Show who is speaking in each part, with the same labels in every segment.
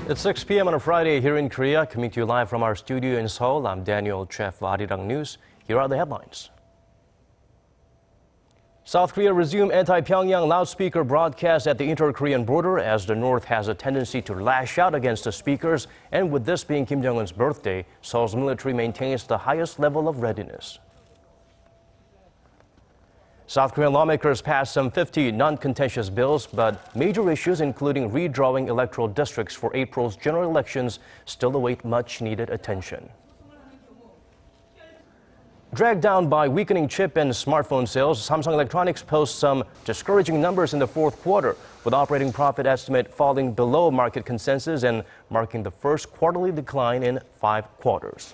Speaker 1: It's 6 p.m. on a Friday here in Korea, coming to you live from our studio in Seoul. I'm Daniel, Chef Arirang News. Here are the headlines. South Korea resumed anti-Pyongyang loudspeaker broadcast at the interKorean border as the North has a tendency to lash out against the speakers. And with this being Kim Jong-un's birthday, Seoul's military maintains the highest level of readiness. South Korean lawmakers passed some 50 non-contentious bills, but major issues including redrawing electoral districts for April's general elections still await much-needed attention. Dragged down by weakening chip and smartphone sales, Samsung Electronics posts some discouraging numbers in the fourth quarter, with operating profit estimate falling below market consensus and marking the first quarterly decline in 5 quarters.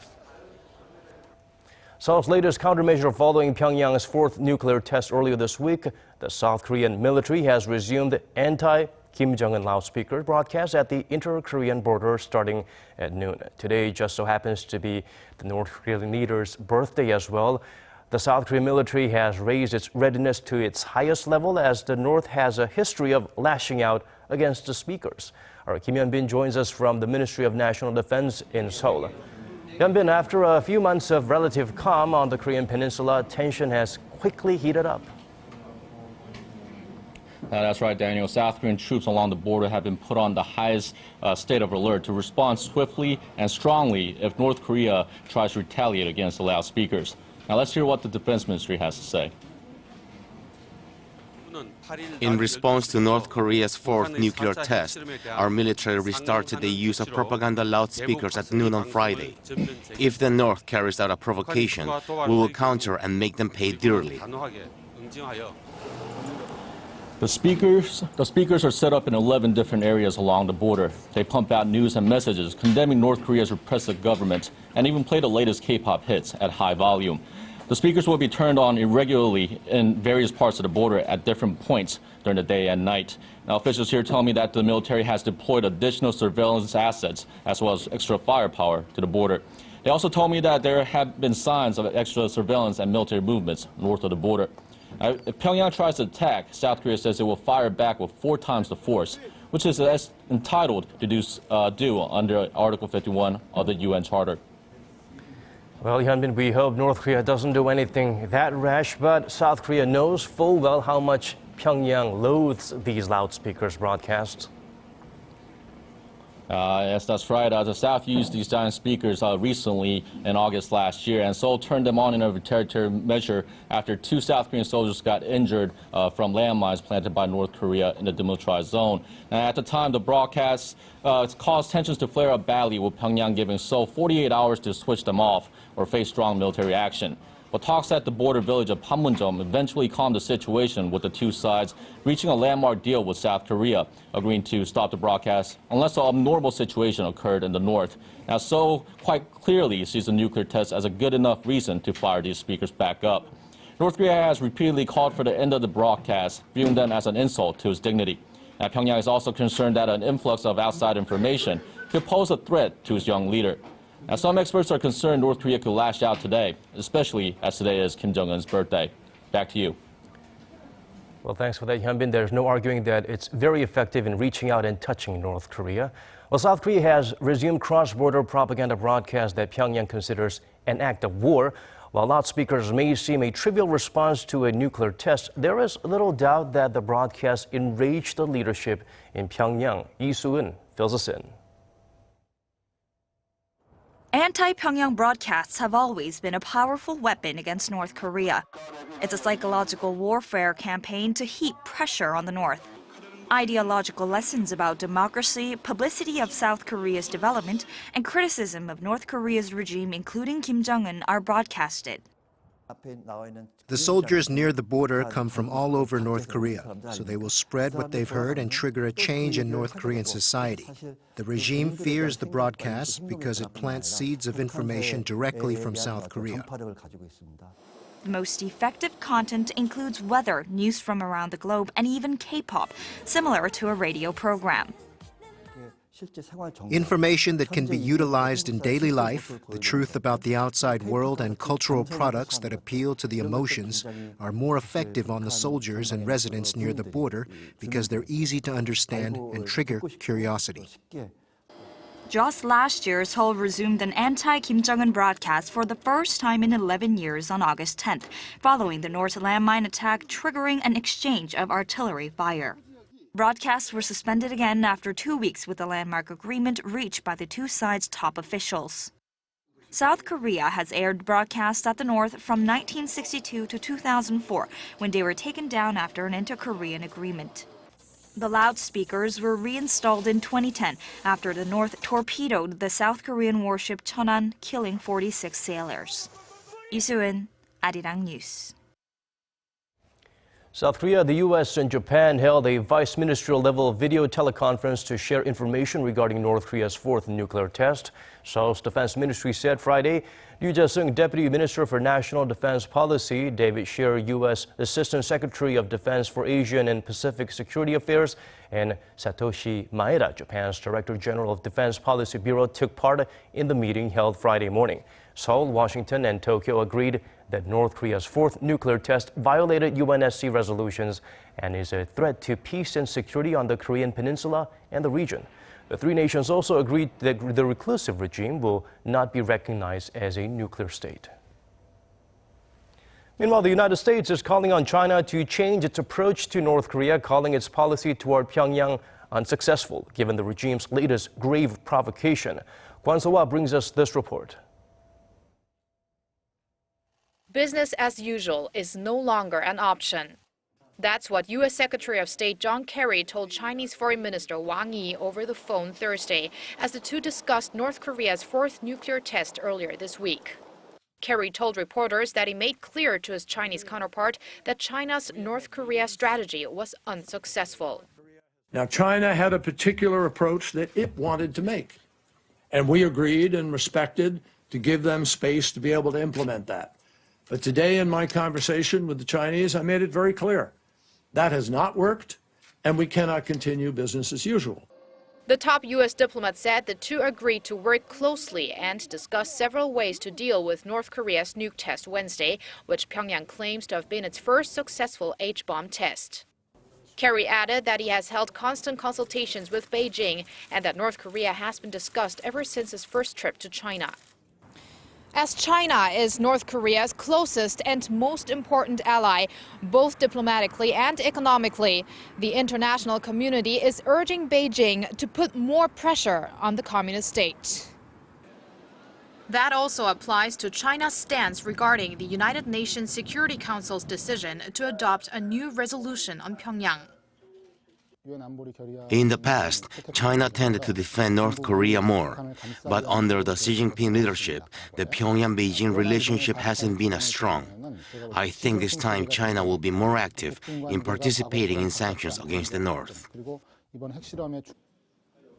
Speaker 1: Seoul's latest countermeasure following Pyongyang's 4th nuclear test earlier this week, the South Korean military has resumed anti-Kim Jong-un loudspeaker broadcast at the interKorean border starting at noon. Today just so happens to be the North Korean leader's birthday as well. The South Korean military has raised its readiness to its highest level as the North has a history of lashing out against the speakers. Our Kim Hyun-bin joins us from the Ministry of National Defense in Seoul. Hyun-bin, after a few months of relative calm on the Korean peninsula, tension has quickly heated up.
Speaker 2: That's right, Daniel. South Korean troops along the border have been put on the highest state of alert to respond swiftly and strongly if North Korea tries to retaliate against the loudspeakers. Now let's hear what the Defense Ministry has to say.
Speaker 3: In response to North Korea's 4th nuclear test, our military restarted the use of propaganda loudspeakers at noon on Friday. If the North carries out a provocation, we will counter and make them pay dearly.
Speaker 2: The speakers are set up in 11 different areas along the border. They pump out news and messages condemning North Korea's repressive government and even play the latest K-pop hits at high volume. The speakers will be turned on irregularly in various parts of the border at different points during the day and night. Now, officials here tell me that the military has deployed additional surveillance assets as well as extra firepower to the border. They also told me that there have been signs of extra surveillance and military movements north of the border. Now, if Pyongyang tries to attack, South Korea says it will fire back with 4 times the force, which is entitled to do under Article 51 of the UN Charter.
Speaker 1: Well, Hyun-bin, we hope North Korea doesn't do anything that rash, but South Korea knows full well how much Pyongyang loathes these loudspeakers broadcasts.
Speaker 2: Yes, that's right. The South used these giant speakers recently in August last year, and Seoul turned them on in a retaliatory measure after 2 South Korean soldiers got injured from landmines planted by North Korea in the demilitarized zone. Now, at the time, the broadcasts caused tensions to flare up badly, with Pyongyang giving Seoul 48 hours to switch them off or face strong military action. But talks at the border village of Panmunjom eventually calmed the situation, with the 2 sides reaching a landmark deal with South Korea, agreeing to stop the broadcast unless an abnormal situation occurred in the north. Now, Seoul quite clearly sees the nuclear test as a good enough reason to fire these speakers back up. North Korea has repeatedly called for the end of the broadcast, viewing them as an insult to its dignity. Now, Pyongyang is also concerned that an influx of outside information could pose a threat to its young leader. Now, some experts are concerned North Korea could lash out today, especially as today is Kim Jong-un's birthday. Back to you.
Speaker 1: Well, thanks for that, Hyun-bin. There's no arguing that it's very effective in reaching out and touching North Korea. Well, South Korea has resumed cross-border propaganda broadcasts that Pyongyang considers an act of war. While loudspeakers may seem a trivial response to a nuclear test, there is little doubt that the broadcast enraged the leadership in Pyongyang. Lee Soo-eun fills us in.
Speaker 4: Anti-Pyongyang broadcasts have always been a powerful weapon against North Korea. It's a psychological warfare campaign to heap pressure on the North. Ideological lessons about democracy, publicity of South Korea's development, and criticism of North Korea's regime, including Kim Jong-un, are broadcasted.
Speaker 5: The soldiers near the border come from all over North Korea, so they will spread what they've heard and trigger a change in North Korean society. The regime fears the broadcasts because it plants seeds of information directly from South Korea.
Speaker 4: The most effective content includes weather, news from around the globe, and even K-pop, similar to a radio program.
Speaker 5: Information that can be utilized in daily life, the truth about the outside world, and cultural products that appeal to the emotions are more effective on the soldiers and residents near the border because they're easy to understand and trigger curiosity.
Speaker 4: Just last year, Seoul resumed an anti-Kim Jong-un broadcast for the first time in 11 years on August 10th, following the North landmine attack triggering an exchange of artillery fire. Broadcasts were suspended again after 2 weeks with the landmark agreement reached by the two sides' top officials. South Korea has aired broadcasts at the North from 1962 to 2004, when they were taken down after an interKorean agreement. The loudspeakers were reinstalled in 2010 after the North torpedoed the South Korean warship Cheonan, killing 46 sailors. 이수은, Arirang News.
Speaker 1: South Korea, the U.S., and Japan held a vice-ministerial level video teleconference to share information regarding North Korea's fourth nuclear test. Seoul's Defense Ministry said Friday. Ryu Jae-sung, Deputy Minister for National Defense Policy, David Scheer, U.S. Assistant Secretary of Defense for Asian and Pacific Security Affairs, and Satoshi Maeda, Japan's Director General of Defense Policy Bureau, took part in the meeting held Friday morning. Seoul, Washington, and Tokyo agreed that North Korea's fourth nuclear test violated UNSC resolutions and is a threat to peace and security on the Korean peninsula and the region. The three nations also agreed that the reclusive regime will not be recognized as a nuclear state. Meanwhile, the United States is calling on China to change its approach to North Korea, calling its policy toward Pyongyang unsuccessful, given the regime's latest grave provocation. Kwon So-hwa brings us this report.
Speaker 6: Business as usual is no longer an option. That's what U.S. Secretary of State John Kerry told Chinese Foreign Minister Wang Yi over the phone Thursday as the two discussed North Korea's fourth nuclear test earlier this week. Kerry told reporters that he made clear to his Chinese counterpart that China's North Korea strategy was unsuccessful.
Speaker 7: Now, China had a particular approach that it wanted to make, and we agreed and respected to give them space to be able to implement that. But today in my conversation with the Chinese, I made it very clear. That has not worked, and we cannot continue business as usual.
Speaker 6: The top U.S. diplomat said the two agreed to work closely and discuss several ways to deal with North Korea's nuke test Wednesday, which Pyongyang claims to have been its first successful H-bomb test. Kerry added that he has held constant consultations with Beijing and that North Korea has been discussed ever since his first trip to China. As China is North Korea's closest and most important ally, both diplomatically and economically, the international community is urging Beijing to put more pressure on the communist state. That also applies to China's stance regarding the United Nations Security Council's decision to adopt a new resolution on Pyongyang.
Speaker 3: In the past, China tended to defend North Korea more, but under the Xi Jinping leadership, the Pyongyang-Beijing relationship hasn't been as strong. I think this time China will be more active in participating in sanctions against the North.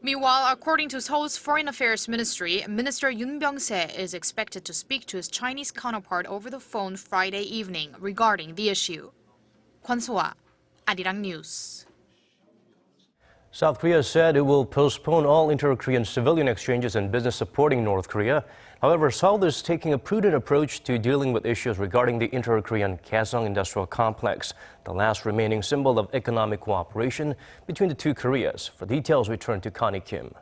Speaker 6: Meanwhile, according to Seoul's Foreign Affairs Ministry, Minister Yoon Byung-se is expected to speak to his Chinese counterpart over the phone Friday evening regarding the issue. Kwon So-hwa, Arirang News.
Speaker 1: South Korea said it will postpone all inter-Korean civilian exchanges and business supporting North Korea. However, Seoul is taking a prudent approach to dealing with issues regarding the inter-Korean Kaesong Industrial Complex, the last remaining symbol of economic cooperation between the two Koreas. For details, we turn to Connie Kim.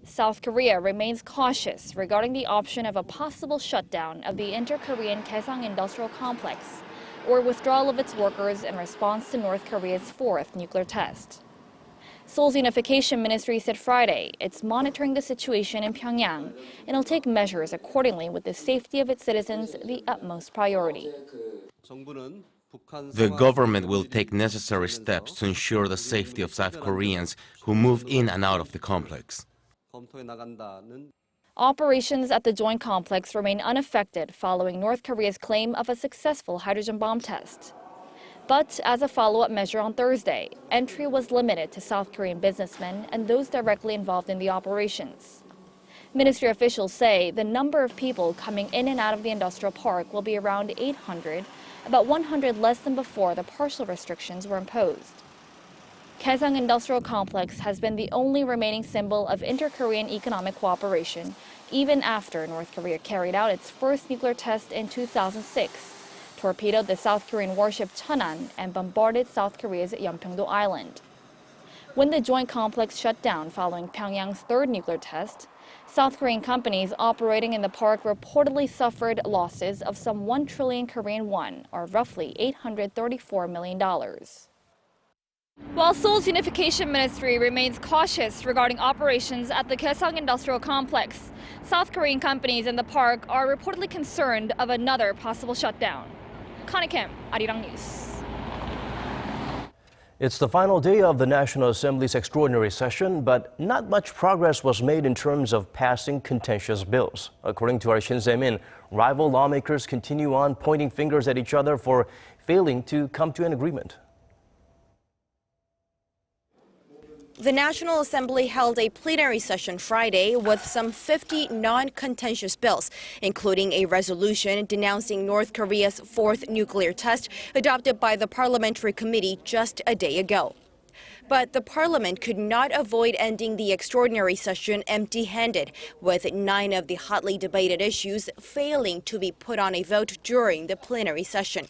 Speaker 8: South Korea remains cautious regarding the option of a possible shutdown of the inter-Korean Kaesong Industrial Complex, or withdrawal of its workers in response to North Korea's fourth nuclear test. Seoul's Unification Ministry said Friday it's monitoring the situation in Pyongyang and will take measures accordingly with the safety of its citizens the utmost priority.
Speaker 3: The government will take necessary steps to ensure the safety of South Koreans who move in and out of the complex.
Speaker 8: Operations at the joint complex remain unaffected following North Korea's claim of a successful hydrogen bomb test. But as a follow-up measure on Thursday, entry was limited to South Korean businessmen and those directly involved in the operations. Ministry officials say the number of people coming in and out of the industrial park will be around 800, about 100 less than before the partial restrictions were imposed. Kaesong Industrial Complex has been the only remaining symbol of inter-Korean economic cooperation, even after North Korea carried out its first nuclear test in 2006, torpedoed the South Korean warship Cheonan, and bombarded South Korea's Yeonpyeong-do Island. When the joint complex shut down following Pyongyang's third nuclear test, South Korean companies operating in the park reportedly suffered losses of some 1 trillion Korean won, or roughly $834 million. While Seoul's Unification Ministry remains cautious regarding operations at the Kaesong Industrial Complex, South Korean companies in the park are reportedly concerned of another possible shutdown. Connie Kim, Arirang News.
Speaker 1: It's the final day of the National Assembly's extraordinary session, but not much progress was made in terms of passing contentious bills. According to our Shin Se-min, rival lawmakers continue on pointing fingers at each other for failing to come to an agreement.
Speaker 9: The National Assembly held a plenary session Friday with some 50 non-contentious bills, including a resolution denouncing North Korea's fourth nuclear test adopted by the parliamentary committee just a day ago. But the parliament could not avoid ending the extraordinary session empty-handed, with 9 of the hotly debated issues failing to be put on a vote during the plenary session.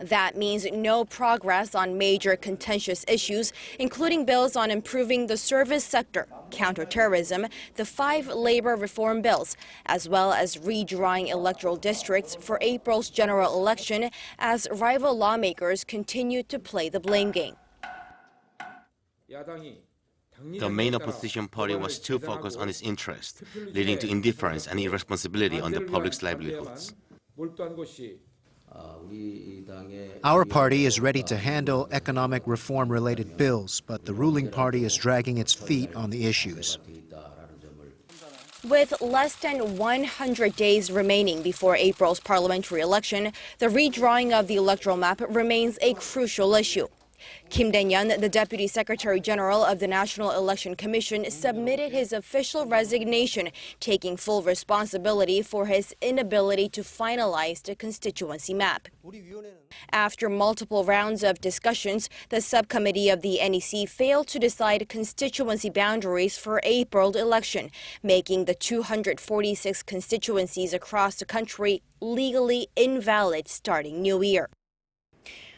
Speaker 9: That means no progress on major contentious issues, including bills on improving the service sector, counterterrorism, the 5 labor reform bills, as well as redrawing electoral districts for April's general election, as rival lawmakers continue to play the blame game.
Speaker 3: The main opposition party was too focused on its interest, leading to indifference and irresponsibility on the public's livelihoods.
Speaker 5: Our party is ready to handle economic reform-related bills, but the ruling party is dragging its feet on the issues.
Speaker 9: With less than 100 days remaining before April's parliamentary election, the redrawing of the electoral map remains a crucial issue. Kim Dae-yeon, the Deputy Secretary General of the National Election Commission, submitted his official resignation, taking full responsibility for his inability to finalize the constituency map. After multiple rounds of discussions, the subcommittee of the NEC failed to decide constituency boundaries for April election, making the 246 constituencies across the country legally invalid starting New Year.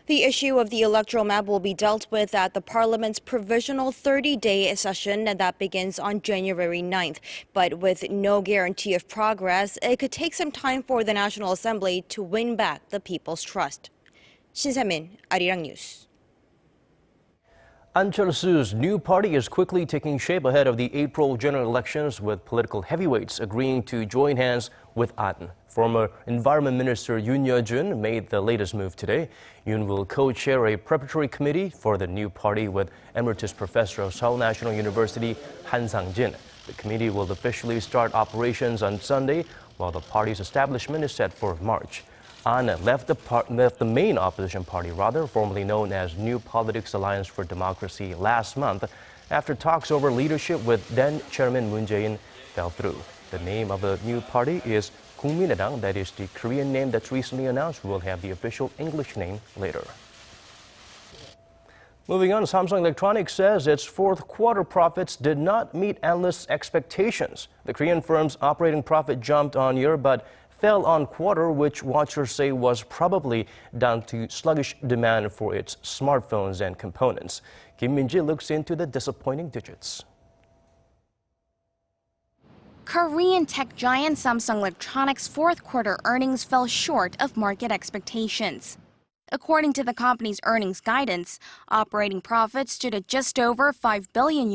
Speaker 9: The issue of the electoral map will be dealt with at the Parliament's provisional 30-day session that begins on January 9th. But with no guarantee of progress, it could take some time for the National Assembly to win back the people's trust. Shin Se-min, Arirang News.
Speaker 1: An Cheol-soo's new party is quickly taking shape ahead of the April general elections, with political heavyweights agreeing to join hands with An. Former Environment Minister Yoon Yeol-jun made the latest move today. Yoon will co-chair a preparatory committee for the new party with Emeritus Professor of Seoul National University Han Sang-jin. The committee will officially start operations on Sunday, while the party's establishment is set for March. An left the main opposition party, formerly known as New Politics Alliance for Democracy, last month after talks over leadership with then Chairman Moon Jae-in fell through. The name of the new party is 국민의당, that is the Korean name that's recently announced. We'll have the official English name later. Moving on, Samsung Electronics says its fourth quarter profits did not meet analysts' expectations. The Korean firm's operating profit jumped on year but fell on quarter, which watchers say was probably down to sluggish demand for its smartphones and components. Kim Min-ji looks into the disappointing digits.
Speaker 10: Korean tech giant Samsung Electronics' fourth quarter earnings fell short of market expectations. According to the company's earnings guidance, operating profits stood at just over $5 billion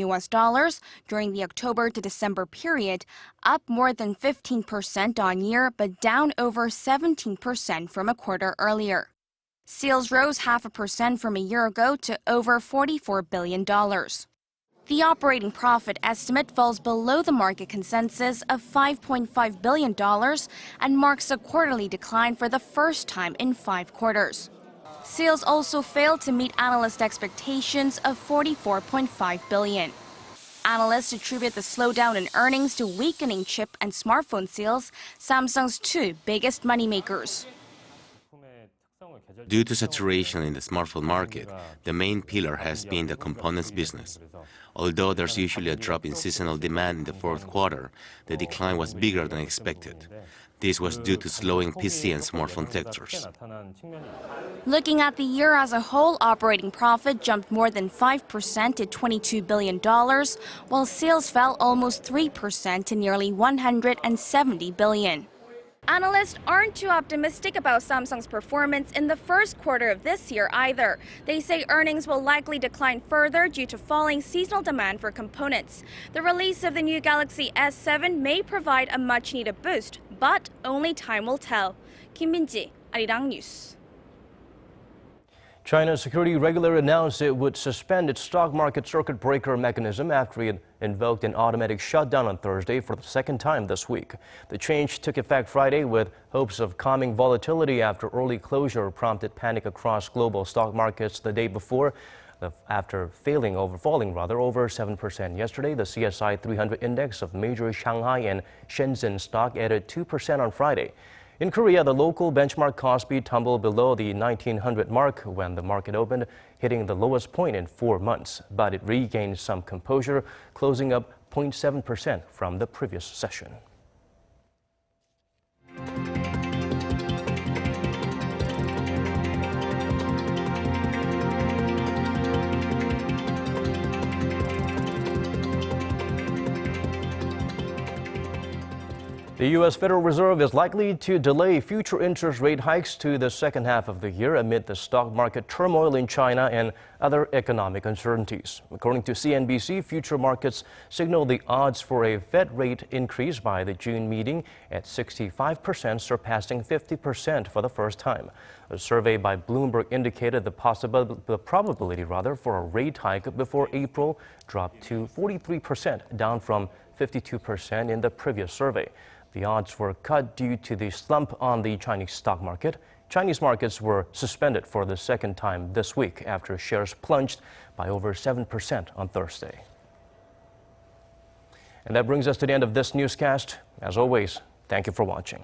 Speaker 10: during the October to December period, up more than 15% on year, but down over 17% from a quarter earlier. Sales rose 0.5% from a year ago to over $44 billion. The operating profit estimate falls below the market consensus of $5.5 billion and marks a quarterly decline for the first time in 5 quarters. Sales also failed to meet analyst expectations of $44.5 billion. Analysts attribute the slowdown in earnings to weakening chip and smartphone sales, Samsung's 2 biggest moneymakers.
Speaker 3: Due to saturation in the smartphone market, the main pillar has been the components business. Although there's usually a drop in seasonal demand in the fourth quarter, the decline was bigger than expected. This was due to slowing PC and smartphone sectors.
Speaker 10: Looking at the year as a whole, operating profit jumped more than 5% to $22 billion, while sales fell almost 3% to nearly $170 billion. Analysts aren't too optimistic about Samsung's performance in the first quarter of this year either. They say earnings will likely decline further due to falling seasonal demand for components. The release of the new Galaxy S7 may provide a much-needed boost, but only time will tell. Kim Min-ji, Arirang News.
Speaker 1: China's security regulator announced it would suspend its stock market circuit breaker mechanism after it invoked an automatic shutdown on Thursday for the second time this week. The change took effect Friday with hopes of calming volatility after early closure prompted panic across global stock markets the day before. After falling over 7% yesterday, the CSI 300 index of major Shanghai and Shenzhen stock added 2% on Friday. In Korea, the local benchmark Kospi tumbled below the 1900 mark when the market opened, hitting the lowest point in 4 months. But it regained some composure, closing up 0.7% from the previous session. The U.S. Federal Reserve is likely to delay future interest rate hikes to the second half of the year amid the stock market turmoil in China and other economic uncertainties. According to CNBC, future markets signal the odds for a Fed rate increase by the June meeting at 65%, surpassing 50% for the first time. A survey by Bloomberg indicated the probability for a rate hike before April dropped to 43%, down from 52% in the previous survey. The odds were cut due to the slump on the Chinese stock market. Chinese markets were suspended for the second time this week after shares plunged by over 7% on Thursday. And that brings us to the end of this newscast. As always, thank you for watching.